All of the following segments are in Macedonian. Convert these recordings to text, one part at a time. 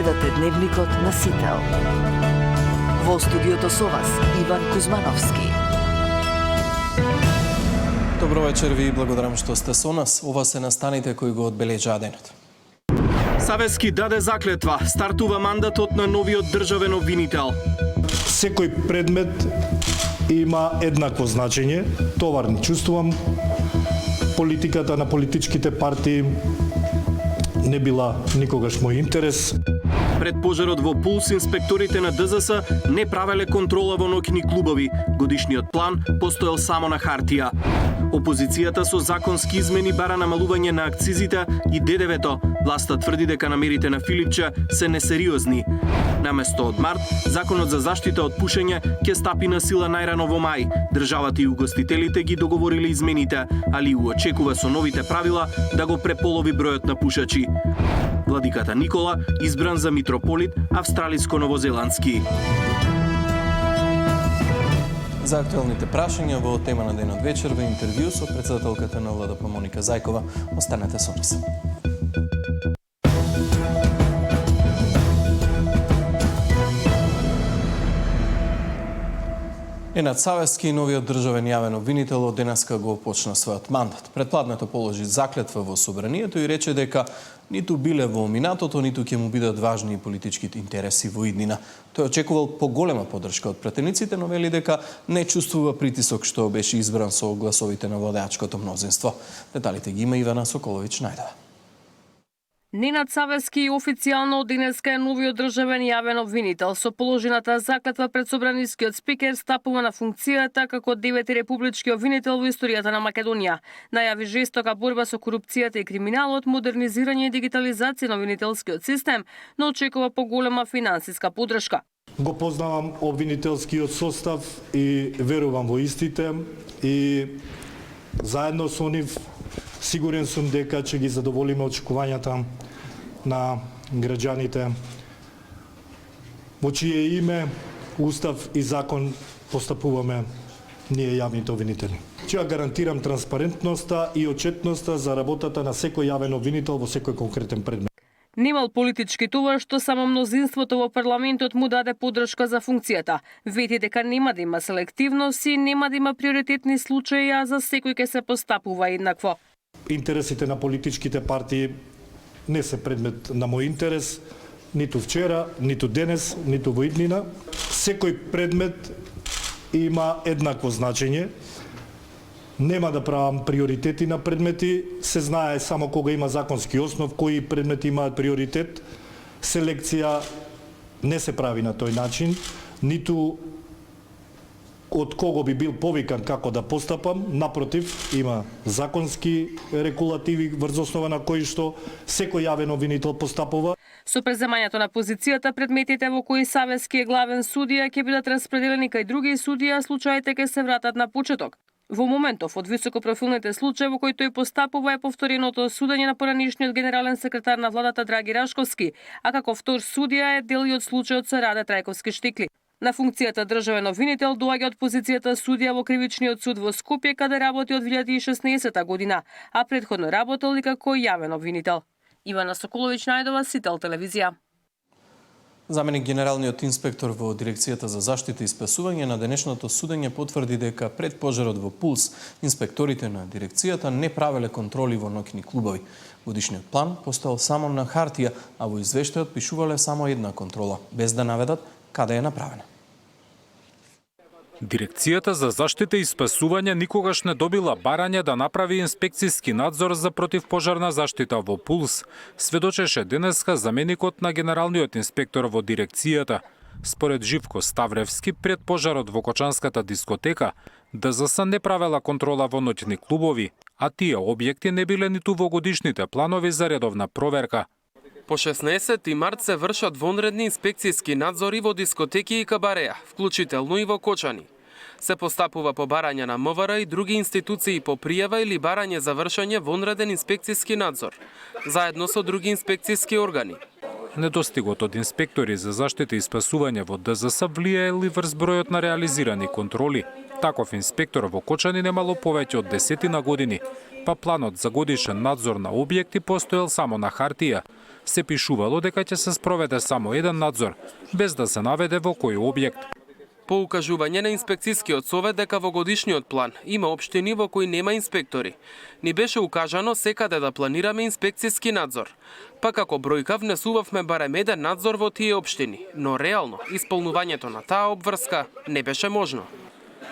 Гледате Дневникот на Сител. Во студиото со вас Иван Кузмановски. Добро вечер ви и благодарам што сте со нас. Ова се настаните кои го одбележаа денот. Савески даде заклетва. Стартува мандатот на новиот државен обвинител. Секој предмет има еднакво значење. Товарни чувствувам. Политиката на политичките партии не била никогаш мој интерес. Пред пожарот во Пулс, инспекторите на ДЗС не правеле контрола во ноќни клубови. Годишниот план постоел само на хартија. Опозицијата со законски измени бара намалување на акцизите и ДДВ-то. Власта тврди дека намерите на Филипче се несериозни. Наместо од март, законот за заштита од пушење ќе стапи на сила најрано во мај. Државата и угостителите ги договориле измените, али очекува со новите правила да го преполови бројот на пушачи. Владиката Никола избран за митрополит австралиско-новозеландски. За актуелните прашања во тема на денот вечер во интервју со претседателката на ВЛДП Моника Зајкова. Останете со нас. Енад Савески, новиот државен јавен обвинител, од денеска го почна својот мандат. Предпладнето положи заклетва во собранието и рече дека ниту биле во минатото, ниту ќе му бидат важни политичките интереси во иднина. Тој очекувал поголема поддршка од пратениците, но вели дека не чувствува притисок што беше избран со гласовите на владеачкото мнозинство. Деталите ги има Ивана Соколович најдава. Енад Савески официјално од денеска е новиот државен јавен обвинител. Со положената заклетва пред собранискиот спикер стапува на функцијата како 9 републички обвинител во историјата на Македонија. Најави жестока борба со корупцијата и криминалот, модернизирање и дигитализација на обвинителскиот систем, но очекува поголема финансиска поддршка. Го познавам обвинителскиот состав и верувам во истите и заедно со нив сигурен сум дека ќе ги задоволиме очекувањата на граѓаните во чие име, устав и закон постапуваме ние јавните обвинители. Ќе гарантирам транспарентноста и отчетноста за работата на секој јавен обвинител во секој конкретен предмет. Немал политички товар што само мнозинството во парламентот му даде поддршка за функцијата. Вети дека нема да има селективност и нема да има приоритетни случаи, а за секој ќе се постапува еднакво. Интересите на политичките партии не се предмет на мој интерес, ниту вчера, ниту денес, ниту во иднина. Секој предмет има еднакво значење. Нема да правам приоритети на предмети, се знае само кога има законски основ, кои предмети имаат приоритет. Селекција не се прави на тој начин, ниту од кого би бил повикан како да постапам, напротив, има законски регулативи врз основа на кои што секој јавен обвинител постапува. Со преземањето на позицијата, предметите во кои Савески е главен судија ќе бидат распределени кај други судија, случаите ќе се вратат на почеток. Во моментов, од високопрофилните случаи во кои тој постапува е повтореното судење на поранишниот генерален секретар на владата Драги Рашковски, а како втор судија е дел и од случајот со Раде Трајковски-Штикли. На функцијата државен обвинител доаѓа од позицијата судија во Кривичниот суд во Скопје, каде работи од 2016 година, а претходно работел и како јавен обвинител. Ивана Соколович најдова, Сител телевизија. Заменик генералниот инспектор во Дирекцијата за заштита и спасување на денешното судење потврди дека пред пожарот во Пулс инспекторите на дирекцијата не правеле контроли во ноќни клубови. Годишниот план постоел само на хартија, а во извештајот пишувале само една контрола, без да наведат каде е направена. Дирекцијата за заштита и спасување никогаш не добила барање да направи инспекцијски надзор за противпожарна заштита во Пулс, сведочеше денеска заменикот на генералниот инспектор во дирекцијата. Според Живко Ставревски, пред пожарот во Кочанската дискотека, ДЗС не правела контрола во ноќни клубови, а тие објекти не биле ниту во годишните планови за редовна проверка. По 16 март се вршат вонредни инспекцијски надзори во дискотеки и кабареа, вклучително и во Кочани. Се постапува по барање на МВР и други институции по пријава или барање за вршење вонреден инспекцијски надзор, заедно со други инспекцијски органи. Недостигот од инспектори за заштита и спасување во ДЗС влијаел и врз бројот на реализирани контроли. Таков инспектор во Кочани немало повеќе од 10 години, па планот за годишен надзор на објекти постоел само на хартија. се пишувало дека ќе се спроведе само еден надзор, без да се наведе во кој објект. По укажување на инспекцијскиот совет дека во годишниот план има општини во кои нема инспектори, ни беше укажано секаде да планираме инспекцијски надзор. Па како бројка внесувавме барем еден надзор во тие општини, но реално исполнувањето на таа обврска не беше можно.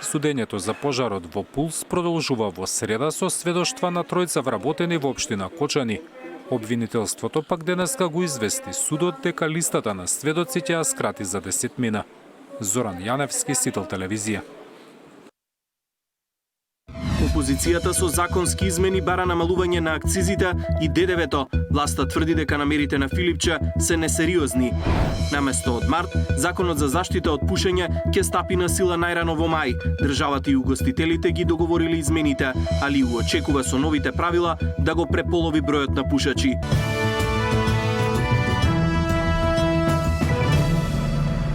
Судењето за пожарот во Пулс продолжува во среда со сведоштва на тројца вработени во општина Кочани. Обвинителството пак денеска го извести судот дека листата на сведоците ја скрати за 10 мина. Зоран Јаневски, Сител телевизија. Опозицијата со законски измени бара намалување на акцизите и ДДВ-то. Власта тврди дека намерите на Филипче се несериозни. Наместо од март, законот за заштита од пушење ќе стапи на сила најрано во мај. Државата и угостителите ги договорили измените, али очекува со новите правила да го преполови бројот на пушачи.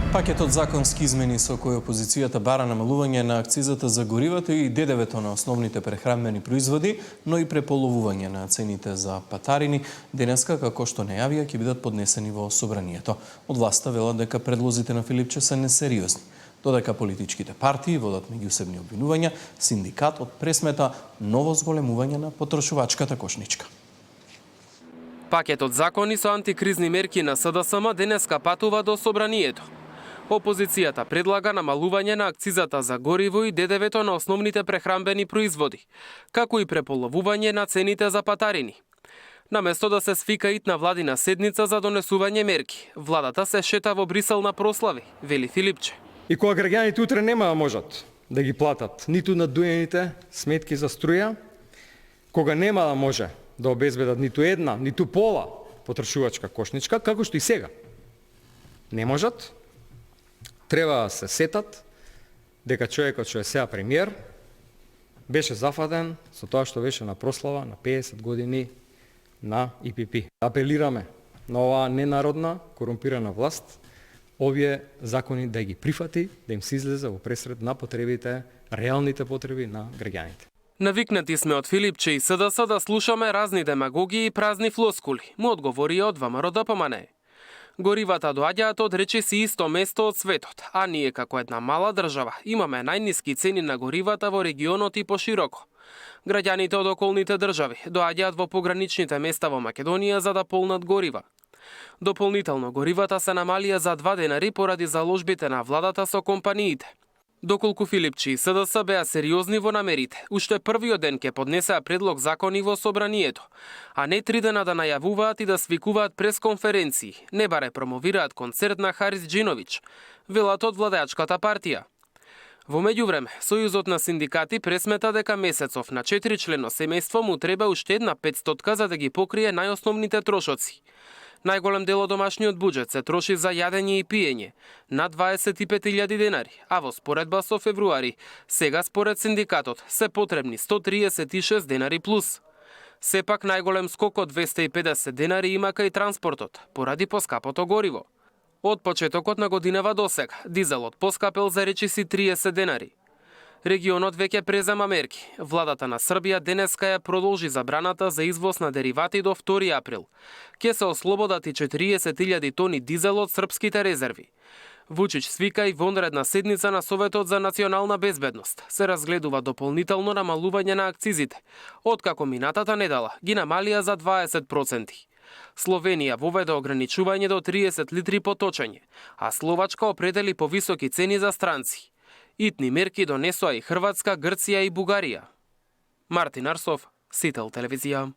Пакетот законски измени со кој опозицијата бара намалување на акцизата за горивата и ДДВ-то на основните прехранбени производи, но и преполовување на цените за патарини, денеска, како што најавија, ќе бидат поднесени во собранието. Од власта велат дека предлозите на Филипче се несериозни. Додека политичките партии водат меѓусебни обвинувања, синдикатот пресмета ново зголемување на потрошувачката кошничка. Пакетот закони со антикризни мерки на СДСМ денеска патува до собранието. Опозицијата предлага намалување на акцизата за гориво и ДДВ-то на основните прехранбени производи, како и преполовување на цените за патарини. Наместо да се свика итна владина седница за донесување мерки, владата се шета во Брисел на прослави, вели Филипче. И кога граѓаните утре нема да можат да ги платат ниту надуените сметки за струја, кога нема да може да обезбедат ниту една, ниту пола потрошувачка кошничка, како што и сега не можат, треба да се сетат дека човекот што е сега премиер беше зафатен со тоа што беше на прослава на 50 години на ИПП. Апелираме на оваа ненародна, корумпирана власт, овие закони да ги прифати, да им се излезе во пресред на потребите, реалните потреби на граѓаните. Навикнати сме од Филипче и СДС да слушаме разни демагогии и празни флоскули, му одговорија од ВМРО ДПМНЕ. Горивата доаѓаат од речиси исто место од светот, а ние како една мала држава имаме најниски цени на горивата во регионот и пошироко. Граѓаните од околните држави доаѓаат во пограничните места во Македонија за да полнат горива. Дополнително горивата се намалија за 2 денари поради заложбите на владата со компаниите. Доколку Филипче и СДС беа сериозни во намерите, уште првиот ден ќе поднесеа предлог закони во собранието, а не 3 дена да најавуваат и да свикуваат пресконференции, не баре промовираат концерт на Харис Џиновиќ, велат од владеачката партија. Во меѓувреме, Сојузот на синдикати пресмета дека месецов на 4-члено семејство му треба уште една 500 за да ги покрие најосновните трошоци. Најголем дел од домашниот буџет се троши за јадење и пиење, над 25.000 денари, а во споредба со февруари, сега според синдикатот, се потребни 136 денари плюс. Сепак најголем скок од 250 денари има кај транспортот, поради поскапото гориво. Од почетокот на годинава до сега, дизелот поскапел за речиси 30 денари. Регионот веќе презема мерки. Владата на Србија денеска ја продолжи забраната за извоз на деривати до 2 април. Ке се ослободат и 40.000 тони дизел од српските резерви. Вучич свика и вонредна седница на Советот за национална безбедност. Се разгледува дополнително намалување на акцизите, откако минатата недела ги намалија за 20%. Словенија воведе ограничување до 30 литри по точење, а Словачка определи повисоки цени за странци. Итни мерки донесоа и Хрватска, Грција и Бугарија. Мартин Арсов, Сител телевизија.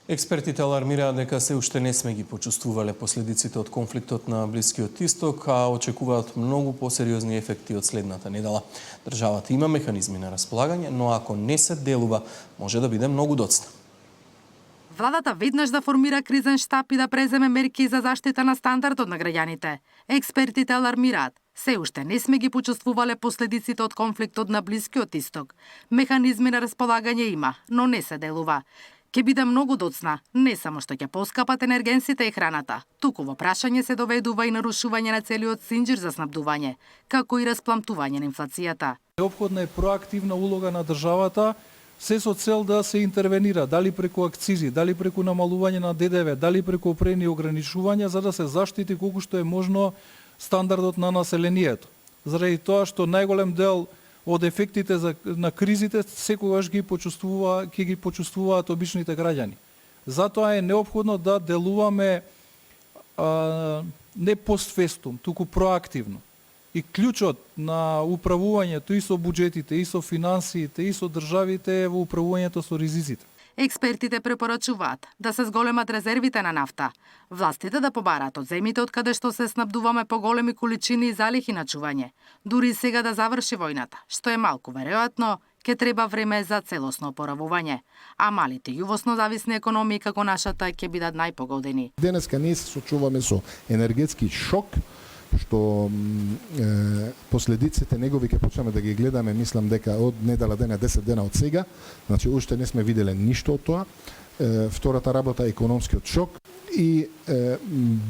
Експертите алармираат дека се уште не сме ги почувствувале последиците од конфликтот на Блискиот Исток, а очекуваат многу посериозни ефекти од следната недела. Државата има механизми на располагање, но ако не се делува, може да биде многу доцна. Владата веднаш да формира кризен штаб и да преземе мерки за заштита на стандардот на граѓаните. Експертите алармираат. Се уште не сме ги почувствувале последиците од конфликтот на Блискиот Исток. Механизми на располагање има, но не се делува. Ке биде многу доцна, не само што ќе поскапат енергенсите и храната, туку во прашање се доведува и нарушување на целиот синџир за снабдување, како и распламтување на инфлацијата. Неопходна е проактивна улога на државата се со цел да се интервенира, дали преку акцизи, дали преку намалување на ДДВ, дали преку определени ограничувања, за да се заштити колку што е можно стандардот на населението. Заради тоа што најголем дел од ефектите на кризите секогаш ги почувствуваат обичните граѓани. Затоа е неопходно да делуваме не постфестум, туку проактивно. И клучот на управувањето и со буџетите, и со финансиите, и со државите е во управувањето со ризиците. Експертите препорачуваат да се зголемат резервите на нафта, властите да побараат од земјите од каде што се снабдуваме по големи количини и залихи на чување, дури сега да заврши војната, што е малку веројатно, ќе треба време за целосно опоравување, а малите и увосно зависни економии како нашата ќе бидат најпогодени. Денеска ние се сочуваме со енергетски шок, што последиците негови ќе почнеме да ги гледаме, мислам дека од недела дена, 10 дена од сега, значи уште не сме виделе ништо од тоа. Втората работа е економскиот шок и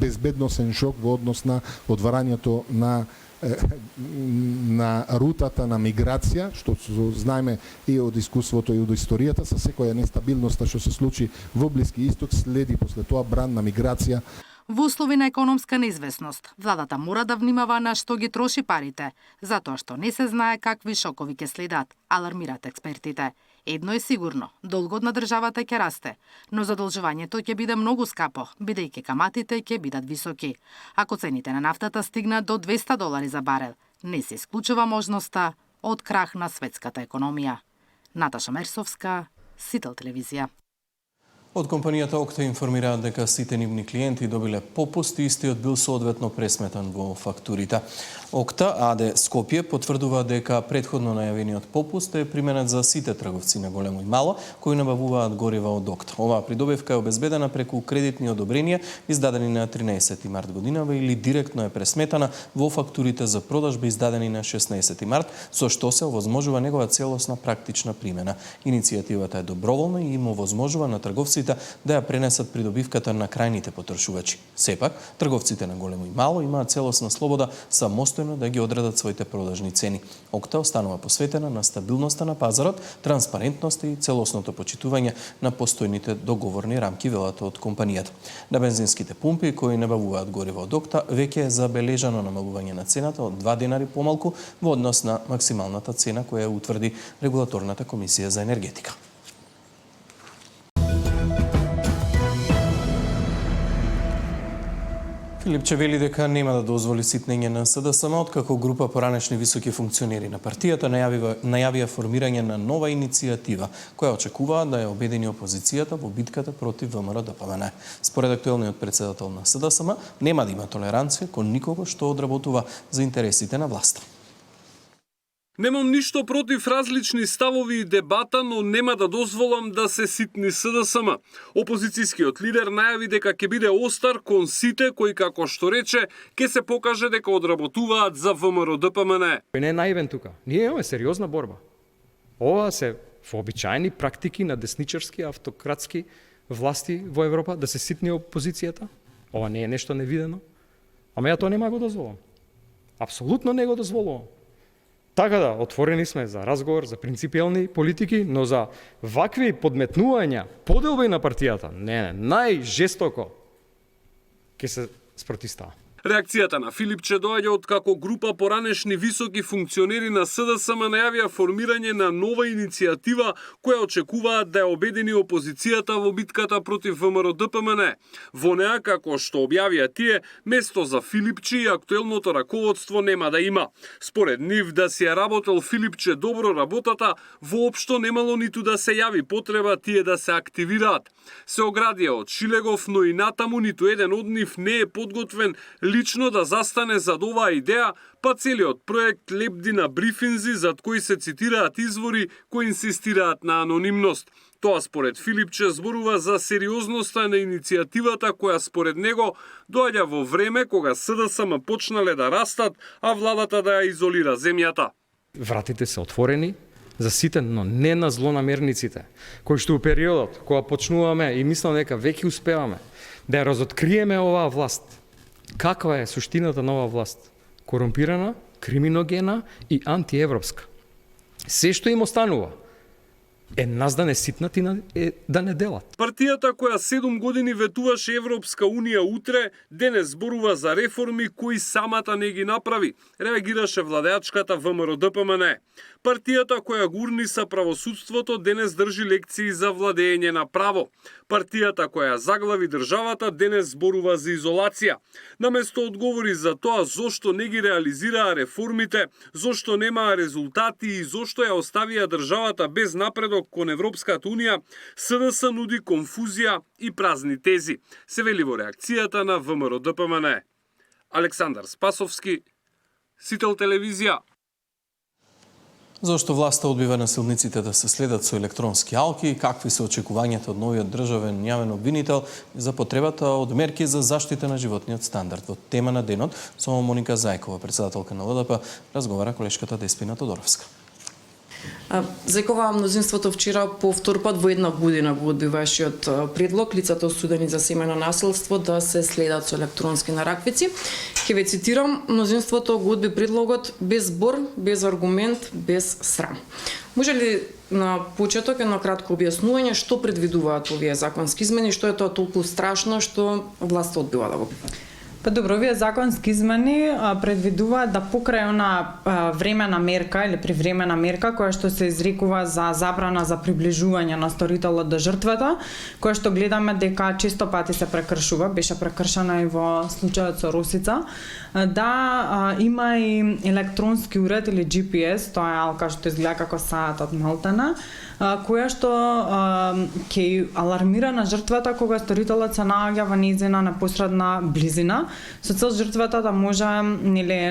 безбедносен шок во однос на одварањето на рутата на миграција, што знаеме и од искуството и од историјата, со секоја нестабилноста што се случи во Блиски Исток следи после тоа бранна миграција. Во услови на економска неизвестност, владата мора да внимава на што ги троши парите, затоа што не се знае какви шокови ќе следат, алармираат експертите. Едно е сигурно, долгот на државата ќе расте, но задолжувањето ќе биде многу скапо, бидејќи каматите ќе бидат високи. Ако цените на нафтата стигнат до $200 за барел, не се исклучува можноста од крах на светската економија. Наташа Мерсовска, Сител телевизија. Од компанијата Окта информираат дека сите нивни клиенти добиле попуст и истиот бил соодветно пресметан во фактурите. Окта АД Скопје потврдува дека претходно најавениот попуст е применет за сите трговци на големо и мало кои набавуваат горива од Окта. Оваа придобивка е обезбедена преку кредитни одобренија издадени на 13 март годинава или директно е пресметана во фактурите за продажба издадени на 16 март, со што се овозможува негова целосна практична примена. Иницијативата е доброволна и им овозможува на трговците да ја пренесат придобивката на крајните потрошувачи. Сепак, трговците на големо и мало имаат целосна слобода самостојно да ги одредат своите продажни цени. Окта останува посветена на стабилноста на пазарот, транспарентноста и целосното почитување на постојните договорни рамки, велат од компанијата. На бензинските пумпи кои набавуваат гориво од Окта веќе е забележано намалување на цената од 2 денари помалку во однос на максималната цена која утврди Регулаторната комисија за енергетика. Филипче вели дека нема да дозволи ситнење на СДСМ, откако група поранешни високи функционери на партијата најавија формирање на нова иницијатива, која очекуваат да ја обедини опозицијата во битката против ВМРО-ДПМН. Според актуелниот председател на СДСМ, нема да има толеранција кон никого што одработува за интересите на власта. Немам ништо против различни ставови и дебата, но нема да дозволам да се ситни СДСМ. Опозицијскиот лидер најави дека ќе биде остар кон сите кои, како што рече, ќе се покаже дека одработуваат за ВМРО-ДПМН. Не е наивен тука. Ние имаме сериозна борба. Ова се вообичаени практики на десничарски, автократски власти во Европа, да се ситни опозицијата. Ова не е нешто невидено. Ама ја тоа нема го дозволам. Апсолутно не го дозволувам. Така да, отворени сме за разговор, за принципиелни политики, но за вакви подметнувања, поделби на партијата, не, најжестоко ќе се спротивстава. Реакцијата на Филипче доаѓа од како група поранешни високи функционери на СДСМ најавија формирање на нова иницијатива која очекуваат да ја обедини опозицијата во битката против ВМРО-ДПМН. Во неа, како што објавија тие, место за Филипче и актуелното раководство нема да има. Според нив, да си ја работел Филипче добро работата, воопшто немало ниту да се јави потреба тие да се активираат. Се оградија од Шилегов, но и натаму ниту еден од нив не е подготвен лично да застане зад оваа идеја, па целиот проект лепди на брифинзи зад кои се цитираат извори кои инсистираат на анонимност. Тоа според Филипче зборува за сериозноста на иницијативата која според него доаѓа во време кога СДСМ почнале да растат, а владата да ја изолира земјата. Вратите се отворени за сите, но не на злонамерниците, кои што у периодот кога почнуваме и мислам дека веќе успеваме да ја разоткриеме оваа власт. Каква е суштината на оваа власт? Корумпирана, криминогена и антиевропска. Се што им останува нас да не ситнат и да не делат. Партијата која 7 години ветуваше Европска Унија утре, денес зборува за реформи кои самата не ги направи, реагираше владеачката ВМРО-ДПМН. Партијата која гурниса правосудството денес држи лекции за владење на право. Партијата која заглави државата денес зборува за изолација. Наместо одговори за тоа зошто не ги реализираа реформите, зошто немаа резултати и зошто ја оставија државата без напредок кон Европската Унија, СДС нуди конфузија и празни тези, се вели во реакцијата на ВМРО-ДПМН. Александар Спасовски, Сител телевизија. Зошто власта одбива насилниците да се следат со електронски алки и какви се очекувањата од новиот државен јавен обвинител за потребата од мерки за заштита на животниот стандард? Во тема на денот со Моника Зајкова, председателка на ЛДП, разговара колешката Деспина Тодоровска. Зајкова, мнозинството вчера по втор пат во една година го одби вашиот предлог лицата осудени за семејно насилство да се следат со електронски нараквици. Ќе ве цитирам, мнозинството го одби предлогот без збор, без аргумент, без срам. Може ли на почеток едно кратко објаснување што предвидуваат овие законски измени, што е тоа толку страшно што власта одбила да го прифати? Па добро, овие законски измени предвидуваат да покрај она времена мерка или привремена мерка која што се изрекува за забрана за приближување на сторителот до жртвата, која што гледаме дека често пати се прекршува, беше прекршена и во случајот со Росица, да има и електронски уред или GPS, тоа е алка што изгледа како саат од Малтана, која што ќе алармира на жртвата кога сторителот се наоѓа во нејзина непосредна близина, со цел жртвата да може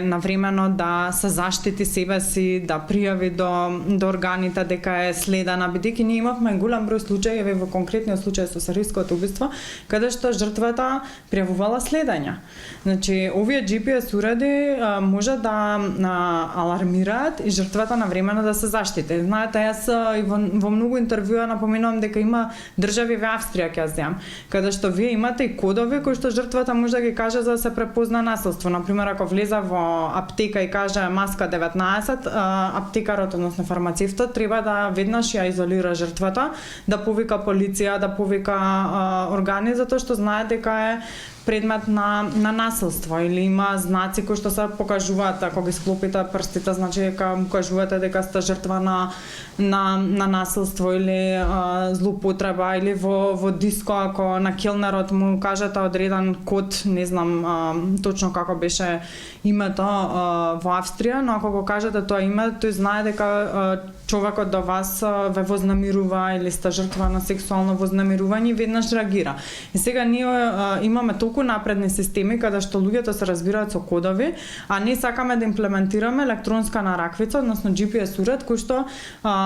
навремено да се заштити себе си, да пријави до органите дека е следена, бидејќи ние имавме голем број случаи, во конкретниот случај со серијското убиство, каде што жртвата пријавувала следење. Значи, овие GPS уреди може да алармираат и жртвата навремено да се заштити. Знаете, јас и во многу интервјуа напоменувам дека има држави во Австрија, ќе земам, каде што вие имате и кодови кои што жртвата може да ги каже за да се препозна насилство. Например, ако влезе во аптека и каже маска 19, аптекарот, односно фармацевтот, треба да веднаш ја изолира жртвата, да повика полиција, да повика органи, затоа што знае дека е предмет на насилство или има знаци кои што се покажуваат ако ги склопите прстите, значи дека кажувате дека сте жртва на насилство или злоупотреба, или во диско ако на келнерот му кажете одреден код, не знам точно како беше името во Австрија, но ако го кажете тоа име, тој знае дека човекот до вас ве вознамирува или сте жртва на сексуално вознамирување и веднаш реагира. И сега ние имаме толку напредни системи каде што луѓето се разбираат со кодови, а не сакаме да имплементираме електронска нараквица, односно GPS уред кој што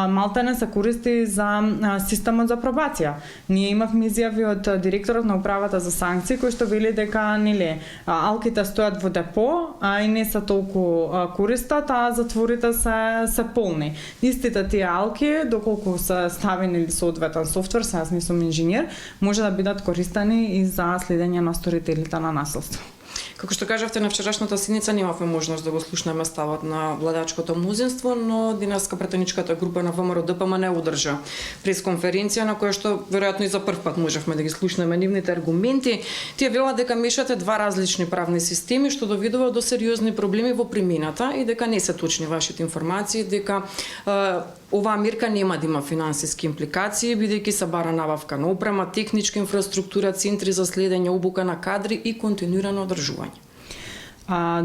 малтене се користи за системот за пробација. Ние имавме изјави од директорот на управата за санкции кој што вели дека алките стојат во депо и не се толку користат, а затворите се полни. Истите тие алки, доколку се ставени соодветен софтвер, јас не сум инженер, може да бидат користени и за следење на сторителите на насилство. Како што кажавте, на вчерашната седница немавме можност да го слушнеме ставот на владачкото мнозинство, но денеска претеничката група на ВМРО-ДПМН одржа пресконференција на која што веројатно и за прв пат можевме да ги слушнеме нивните аргументи. Тие велат дека мешате два различни правни системи што доведува до сериозни проблеми во примената и дека не се точни вашите информации, дека оваа мерка нема да има финансиски импликации, бидејќи се бара набавка на опрема, техничка инфраструктура, центри за следење, обука на кадри и континуирано одржување.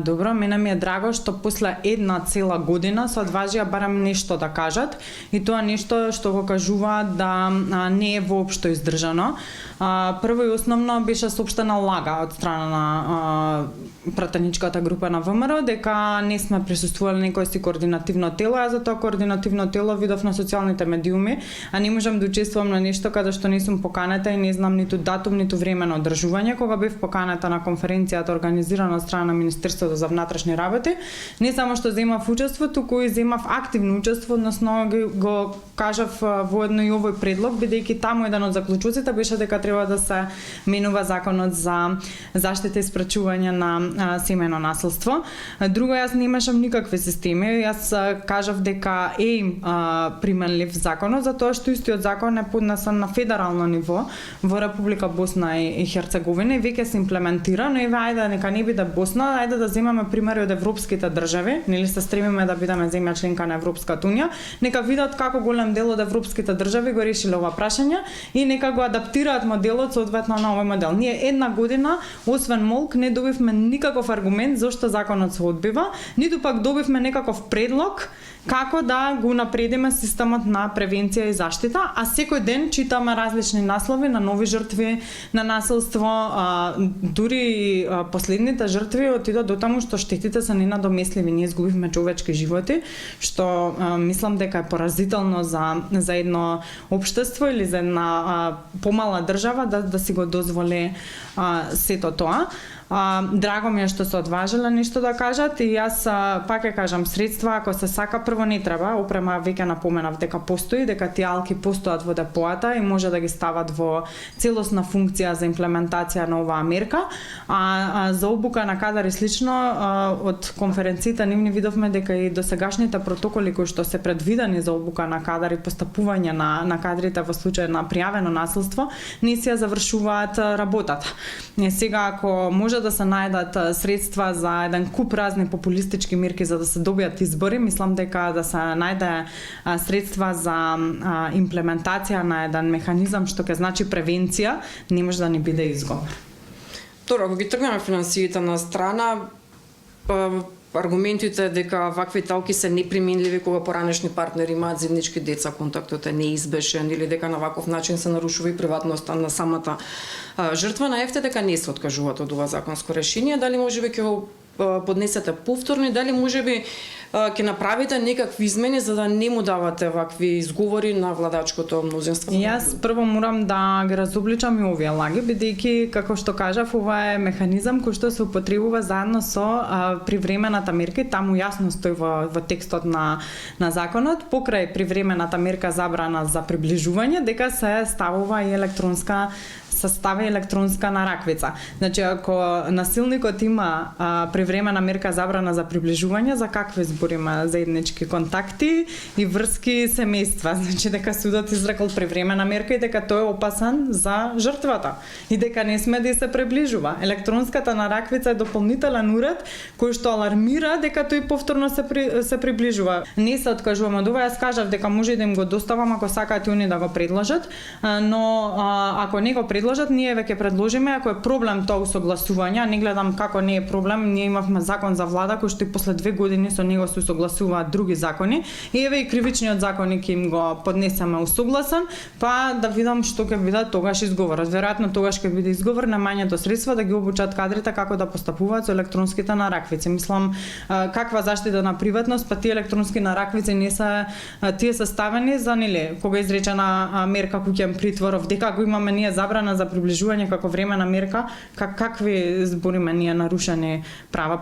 Добро, мене ми е драго што после една цела година се одважија барем нешто да кажат и тоа нешто што го кажуваат да не е воопшто издржано. Прво и основно беше соопштена лага од страна на пратеничката група на ВМРО дека не сме присуствували некој си координативно тело, а за тоа координативно тело видов на социјалните медиуми, а не можам да учествувам на нешто каде што не сум поканета и не знам ниту датум, ниту време на одржување. Кога бев поканета на конференцијата организирана од страна на Министерството за внатрешни работи, не само што земав учество, туку и земав активно учество, односно го кажав во едно и овој предлог, бидејќи таму еден од заклучоците беше дека треба да се менува законот за заштита и спречување на семено насилство. Друго, јас немашам никакви системи. Јас кажав дека применлив законот, затоа што истиот закон е поднесен на федерално ниво во Република Босна и Херцеговина и веќе се имплементира, но еве ајде нека не биде Босна, ајде да земаме примери од европските држави, нели се стремиме да бидеме земја членка на Европската унија, нека видат како голем дел од европските држави го решиле ова прашање и нека го адаптираат моделот соодветно на овој модел. Ние една година, освен молк, не добивме никаков аргумент зошто законот се одбива, ниту пак добивме некаков предлог како да го напредиме системот на превенција и заштита, а секој ден читаме различни наслови на нови жртви на насилство, дури и последните жртви отидат до таму што штетите се ненадомесливи. Ние изгубивме човечки животи, што мислам дека е поразително за едно општество или за една помала држава да си го дозволи сето тоа. Драго ми е што се одважиле нешто да кажат и јас пак ќе кажам, средства ако се сака прво не треба, опрема веќе напоменав дека постои, дека тие алки постојат во депоата и може да ги стават во целосна функција за имплементација на оваа мерка, за обука на кадар и слично од конференциите нивни видовме дека и досегашните протоколи кои што се предвидени за обука на кадар и постапување на кадрите во случај на пријавено насилство не се завршуваат работата. Сега ако може да се најдат средства за еден куп разни популистички мерки за да се добијат избори, мислам дека да се најде средства за имплементација на еден механизам што ќе значи превенција, не може да ни биде изговор. Тоа, ако ги тргнеме финансиите на страна, аргументите дека вакви талки се неприменливи кога поранешни партнери имаат заеднички деца, контактот е неизбежен или дека на ваков начин се нарушува и приватноста на самата жртва, најавте дека не се откажуваат од ова законско решение, дали можеби ќе го поднесете повторно и дали можеби ќе направите некакви измени за да не му давате вакви изговори на владачкото мнозинство? Јас прво морам да ги разобличам и овие лаги, бидејќи како што кажав, ова е механизам кој што се употребува заедно со привремената мерка, таму јасно стои во текстот на законот, покрај привремената мерка забрана за приближување, дека се ставува и електронска нараквица. Значи, ако насилникот има привремена мерка забрана за приближување, за какви збориме? Заеднички контакти и врски семејства. Значи, дека судот изрекол привремена мерка и дека тој е опасен за жртвата и дека не сме да се приближува. Електронската нараквица е дополнителен уред кој што алармира дека тој повторно се приближува. Не се откажувам од ова, јас кажав дека може да им го доставам ако сакаат и они да го предложат, но ако не го предложат, ние веќе предложиме, ако е проблем тоа усогласување, не гледам како не е проблем, ние имавме закон за влада кој што и после 2 години со него се усогласуваат други закони и еве и кривичниот законник им го поднесеме усогласен, па да видам што ќе биде тогаш изговорот. Веројатно тогаш ќе биде изговор на мањето средства да ги обучат кадрите како да постапуваат со електронските нараквици. Мислам каква заштита на приватност, па тие електронски нараквици не се тие се ставени за кога изречена мерка куќен притворов, дека го имаме ние забрана за приближување како времена мерка, какви збориме ние нарушени права.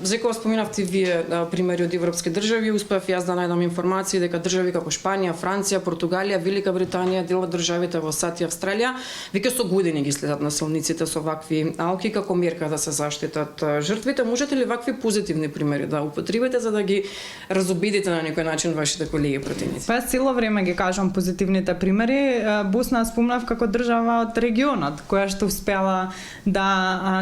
Зекова споминавте вие примери од европски држави, успеав јас да најдам информации дека држави како Шпанија, Франција, Португалија, Велика Британија, дел од државите во САД и Австралија веќе со години ги следат насилниците со вакви алки како мерка да се заштитат жртвите. Можете ли вакви позитивни примери да употребите за да ги разобедите на некој начин вашите колеги противници? Па цело време ги кажам позитивните примери. Босна спомнав како држава од регионот која што успела да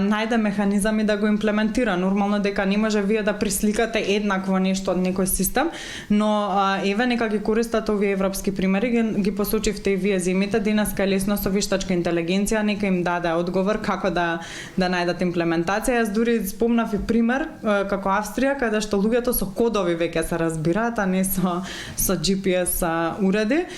најде механизами да го имплементира. Нормално дека не може вие да присликате еднакво нешто од некој систем, но еве нека ги користат овие европски примери, ги посочивте и вие земите, денеска е лесно со вештачка интелигенција, нека им даде одговор како да најдат имплементација. Јас дури спомнав и пример како Австрија, каде што луѓето со кодови веќе се разбираат, а не со GPS уреди.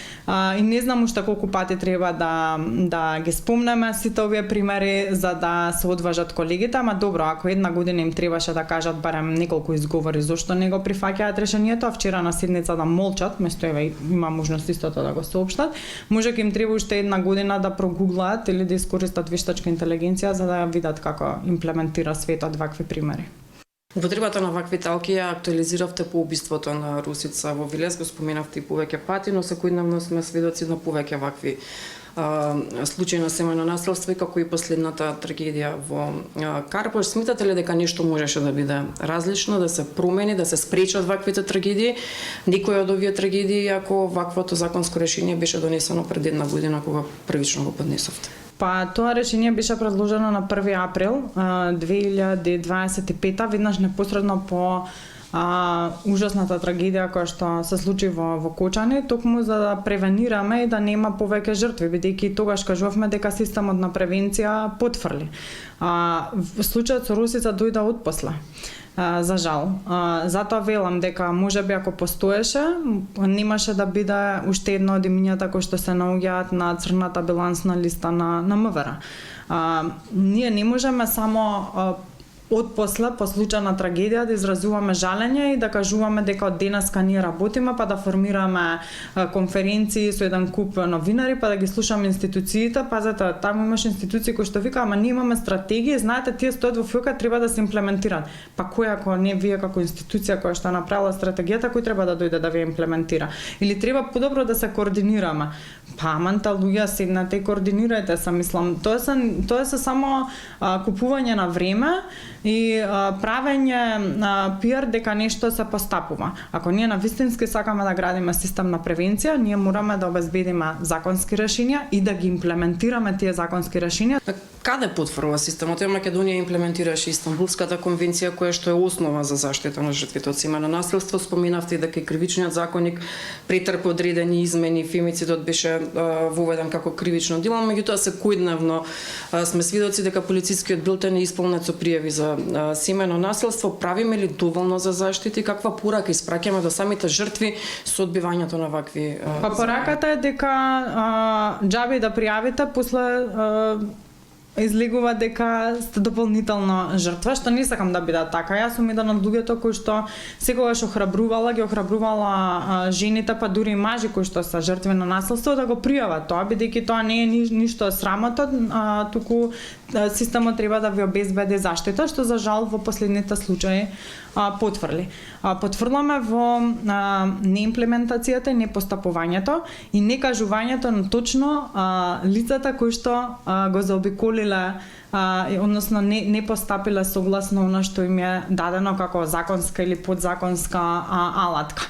И не знам уште колку пати треба да ги спомнеме сите овие примери за да се одважат колегите, ама добро, ако една година им требаше да кажат барем неколку изговори зошто не го прифаќаат решението, а вчера на седница да молчат, место еве има можност истото да го соопштат, може ќе им треба уште една година да прогуглаат или да искористат вештачка интелигенција за да видат како имплементира светот вакви примери. Употребата на вакви талки ја актуализиравте по убиството на Русица во Вилес, го споменавте и повеќе пати, но секојдневно сме сведоци на повеќе вакви случаи на семејно насилство и како и последната трагедија во Карпош. Смятате ли дека нешто можеше да биде различно, да се промени, да се спречат ваквите трагедии? Никој од овие трагедии, ако ваквото законско решение беше донесено пред 1 година кога првично го поднесовте? Па тоа решение беше предложено на 1 април 2025, веднаш непосредно по ужасната трагедија која што се случи во Кочани, токму за да превенираме и да нема повеќе жртви, бидејќи тогаш кажувавме дека системот на превенција потврли. Случајот со Русица дојде отпосле. За жал. Затоа велам дека можеби ако постоеше, немаше да биде уште едно од имињата кои што се наоѓаат на црната билансна листа на МВР. Ние не можеме само отпосле, по случај на трагедија, да изразуваме жалење и да кажуваме дека од денеска ние работиме, па да формираме конференции со еден куп новинари, па да ги слушаме институциите. Пазете, таму имаш институции кои што вика, ама ние имаме стратегија, знаете, тие стојат во филка, треба да се имплементираат. Па кој ако не вие како институција која што направила стратегијата, кој треба да дојде да ве имплементира? Или треба подобро да се координираме? Па аманта луѓе седнете и координирајте се, мислам. Тоа се само купување на време и правење пиар дека нешто се постапува. Ако ние навистински сакаме да градиме систем на превенција, ние мораме да обезбедиме законски решенија и да ги имплементираме тие законски решенија. Каде потврдува системот? Македонија имплементираше Истанбулската конвенција која што е основа за заштита на жртвите од семејно насилство. Споменавте и дека и кривичниот законник претрпи одредени измени, фемицидот беше воведен како кривично дело, меѓутоа секојдневно сме свидоци дека полицискиот билтен е исполнет со пријави за семејно насилство. Правиме ли доволно за заштита и каква порака испраќаме до самите жртви со одбивањето на вакви Па пораката е дека џаби да пријавите, после излегува дека сте дополнително жртва, што не сакам да биде така. Јас сум еден од луѓето кои што секогаш ги охрабрувала жените, па дури и мажи кои што се жртви на насилство да го пријават тоа, бидејќи тоа не е ништо срамота, туку системот треба да ви обезбеди заштита, што за жал во последните случаи потврли. Потврламе во неимплементацијата и непостапувањето и некажувањето на точно лицата кои што го заобиколиле, односно не постапиле согласно она што им е дадено како законска или подзаконска алатка.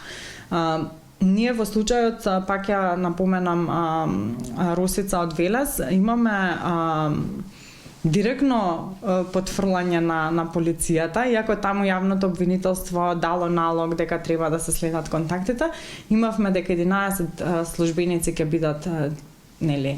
Ние во случајот, пак ја напоменам Русица од Велес, имаме директно потврлање на полицијата, иако таму јавното обвинителство дало налог дека треба да се следат контактите, имавме дека 11 службеници ќе бидат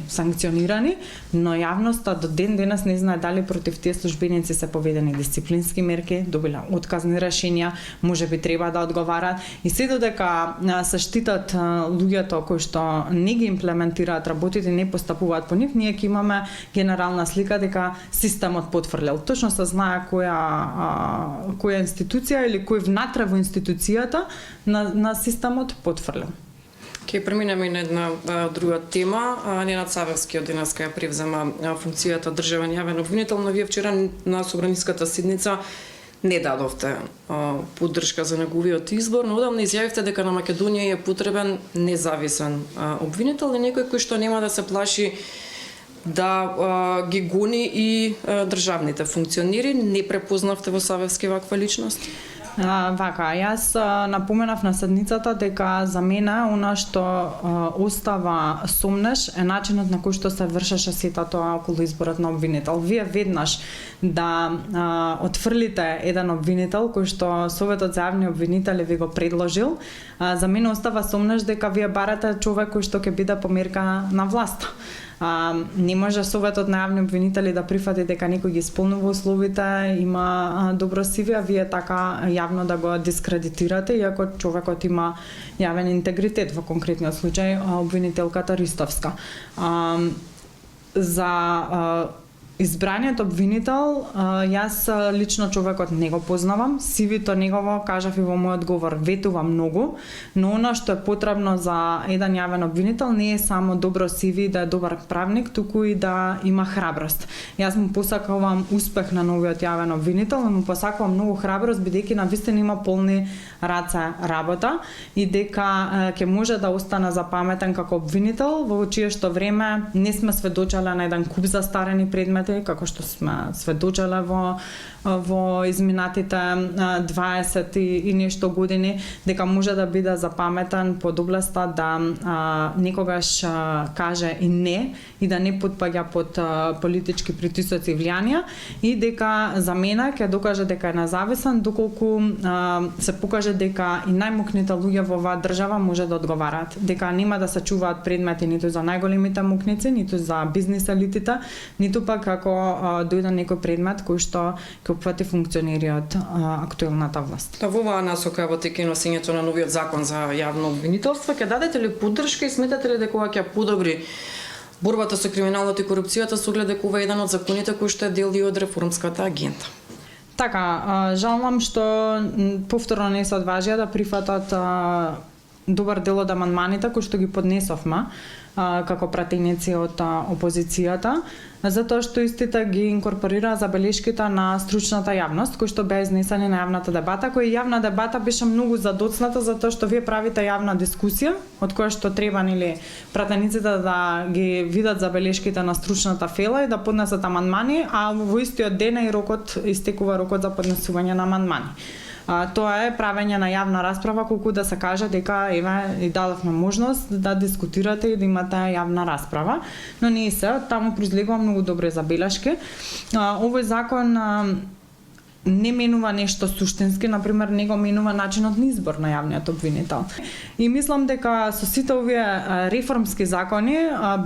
санкционирани, но јавноста до ден денес не знае дали против тие службеници се поведени дисциплински мерки, добиле отказни решенија, можеби треба да одговарат и се додека се штитат луѓето кои што не ги имплементираат работите, не постапуваат по нив, ние ќе имаме генерална слика дека системот потврлил. Точно се знае која институција или кој внатре во институцијата на системот потврлил. Ке преминеме на една друга тема. Ненад Савевски од денеска ја превзема функцијата државен јавен обвинител, но вие вчера на собраниската седница не дадовте поддршка за неговиот избор, но одамна изјавивте дека на Македонија е потребен независен обвинител и некој кој што нема да се плаши да ги гони и државните функционери. Не препознавте во Савевски ваква личност? Вака, јас напоменав на седницата дека за мене она што остава сомнеш е начинот на кој што се вршеше сета тоа околу изборот на обвинител. Вие веднаш да отфрлите еден обвинител кој што Советот за јавни обвинители ви го предложил, за мене остава сомнеш дека вие барате човек кој што ќе биде померка на власта. Не може Советот на јавни обвинители да прифати дека некој ги исполнува условите, има добро CV, а вие така јавно да го дискредитирате, иако човекот има јавен интегритет, во конкретниот случај обвинителката Ристовска. За избраниот обвинител, јас лично човекот не го познавам, CV-то негово, кажав и во мојот говор, ветува многу, но она што е потребно за еден јавен обвинител не е само добро CV, да е добар правник, туку и да има храброст. Јас му посакувам успех на новиот јавен обвинител, но му посакувам многу храброст, бидејќи навистина има полни раце работа и дека ќе може да остане запаметен како обвинител, во чие што време не сме сведочале на еден куп застарени предмети, како што сме сведочале во изминатите 20 и нешто години, дека може да биде запаметен под областа да некогаш каже и да не потпаѓа под политички притисоци и влијанија, и дека за мене ќе докаже дека е независен доколку се покаже дека и најмукните луѓе во оваа држава може да одговараат, дека нема да се чуваат предмети ниту за најголемите мукници, ниту за бизнис елитите, ниту пак ако дојде некој предмет кој што ќе опфати функционери од актуелната власт. Во оваа насока во текот носењето на новиот закон за јавно обвинителство, ќе дадете ли поддршка и сметате ли дека ова ќе подобри борбата со криминалот и корупцијата со оглед дека ова е еден од законите кој што е дел и од реформската агенда? Така, жалам што повторно не се одважија да прифатат добар дел од амандманите кои што ги поднесовме како пратеници од опозицијата, затоа што истите ги инкорпорира забелешките на стручната јавност, кои што беа изнесени на јавната дебата, која јавна дебата беше многу задоцната затоа што вие правите јавна дискусија, од која што треба пратениците да ги видат забелешките на стручната фела и да поднесат амандмани, а во истиот ден истекува рокот за поднесување на амандмани. Тоа е правење на јавна расправа, колку да се каже дека еве и дадовме можност да дискутирате и да имате јавна расправа, но не се, таму произлегува многу добри забелешки. Овој закон не менува нешто суштински, например не го менува начинот на избор на јавниот обвинител. И мислам дека со сите овие реформски закони,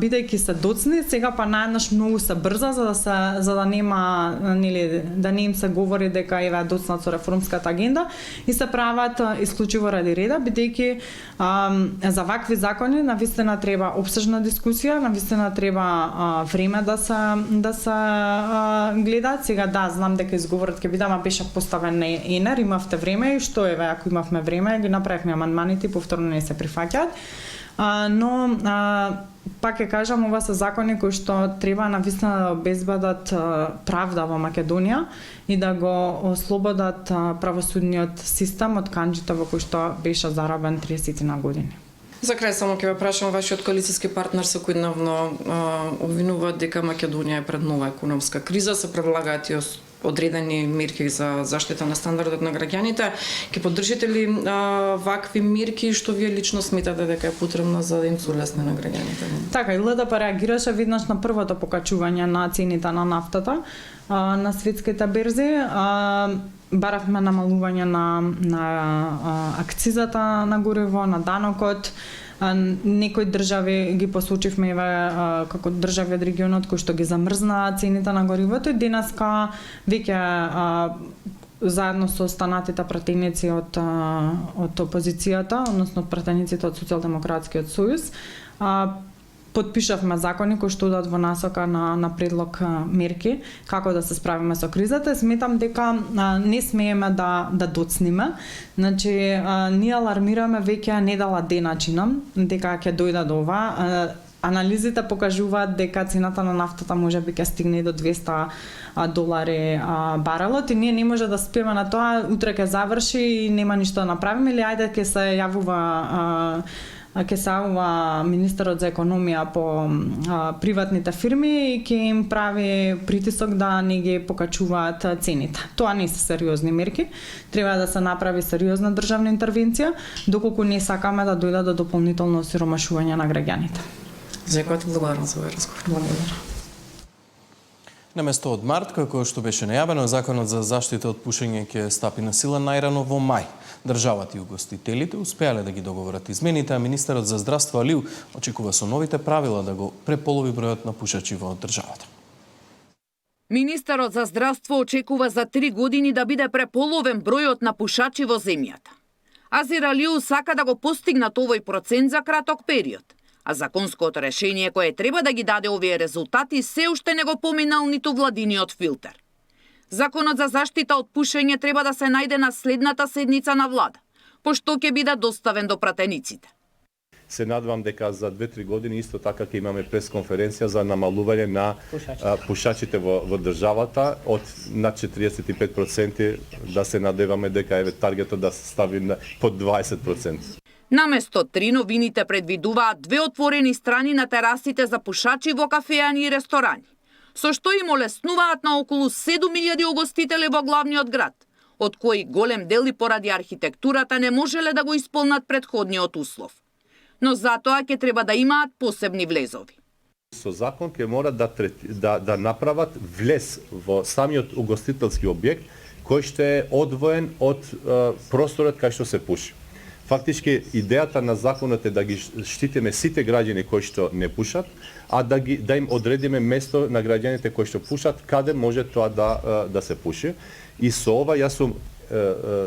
бидејќи се доцни, сега па наеднаш многу се брза за да нема да не им се говори дека еве доцнат со реформската агенда и се прават исклучиво ради реда, бидејќи за вакви закони навистина треба опсежна дискусија, навистина треба време да се гледаат. Сега да, знам дека изговорот ќе биде беше поставен на ЕНЕР, имавте време и што еве, ако имавме време, ги направивме амандманите и повторно не се прифаќаат. Но пак ќе кажам, ова се закони кои што треба навистина да обезбедат правда во Македонија и да го ослободат правосудниот систем од канџите во кој што беше заробен 30 на години. За крај само ќе ве прашам, вашиот коалициски партнер секојдневно обвинуваат дека Македонија е пред нова економска криза, се предлагаат и одредени мерки за заштита на стандардот на граѓаните. Ќе поддржите ли вакви мерки што вие лично сметате дека е потребно за да им се улесни на граѓаните? Така, и ЛДП реагираше веднаш на првото покачување на цените на нафтата на светските берзи. Баравме намалување на акцизата на гориво, на данокот. Некои држави ги посочивме како држави од регионот кои што ги замрзна цените на горивото и денеска веќе заедно со останатите пратеници од опозицијата, односно пратениците од Социјалдемократскиот сојуз, подпишавме закони кои што одат во насока на предлог мерки како да се справиме со кризата. Сметам дека не смееме да доцниме. Значи, ние алармираме веќе недела дена чинам дека ќе дојде до ова. Анализите покажуваат дека цената на нафтата можеби ќе стигне до $200 барелот и ние не може да спиеме на тоа, утре ќе заврши и нема ништо да направиме или ајде ќе се јавува министерот за економија по приватните фирми и ќе им прави притисок да не ги покачуваат цените. Тоа не се сериозни мерки. Треба да се направи сериозна државна интервенција, доколку не сакаме да дојде до дополнително осиромашување на граѓаните. Зекот, благодарам за овој разговор. Благодарам. Наместо од март, како што беше најавено, законот за заштита од пушење ќе стапи на сила најрано во мај. Државата и угостителите успеале да ги договорат измените, а министерот за здравство Алиу очекува со новите правила да го преполови бројот на пушачи во државата. Министерот за здравство очекува за 3 години да биде преполовен бројот на пушачи во земјата. Азир Алиу сака да го постигнат овој процент за краток период, а законското решение кое треба да ги даде овие резултати се уште не го поминал ниту владиниот филтер. Законот за заштита од пушење треба да се најде на следната седница на влада, пошто ќе биде доставен до пратениците. Се надевам дека за 2-3 години исто така ќе имаме пресконференција за намалување на пушачите во државата од над 45%, да се надеваме дека еве таргетот да се стави под 20%. Наместо 3, новините предвидуваат 2 отворени страни на терасите за пушачи во кафеани и ресторани, со што им олеснуваат на околу 7.000 угостители во главниот град, од кои голем дел и поради архитектурата не можеле да го исполнат претходниот услов. Но затоа ќе треба да имаат посебни влезови. Со закон ќе мора да направат влез во самиот угостителски објект кој ще е одвоен од просторот кај што се пуши. Фактички идејата на законот е да ги штитиме сите граѓани кои што не пушат, а да им одредиме место на граѓаните кои што пушат каде може тоа да се пуши. И со ова јас сум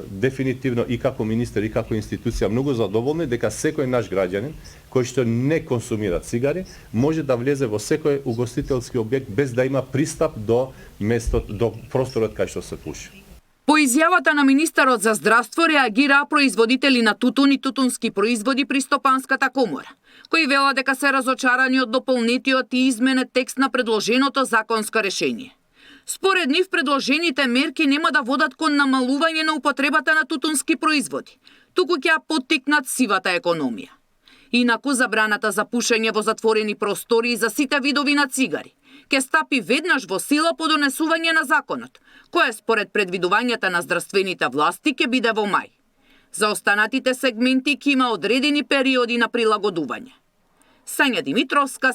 дефинитивно и како министер и како институција многу задоволни дека секој наш граѓанин кој што не консумира цигари може да влезе во секој угостителски објект без да има пристап до местото, до просторот кај што се пуши. По изјавата на министерот за здравство реагираа производители на тутун и тутунски производи при Стопанската комора, кои велат дека се разочарани од дополнетиот и изменет текст на предложеното законско решение. Според нив, предложените мерки нема да водат кон намалување на употребата на тутунски производи, туку ќе ја поттикнат сивата економија. Инаку забраната за пушење во затворени простори за сите видови на цигари ќе стапи веднаш во сила по донесување на законот, кој според предвидувањата на здравствените власти ќе биде во мај. За останатите сегменти ќе има одредени периоди на прилагодување. Сања Димитровска,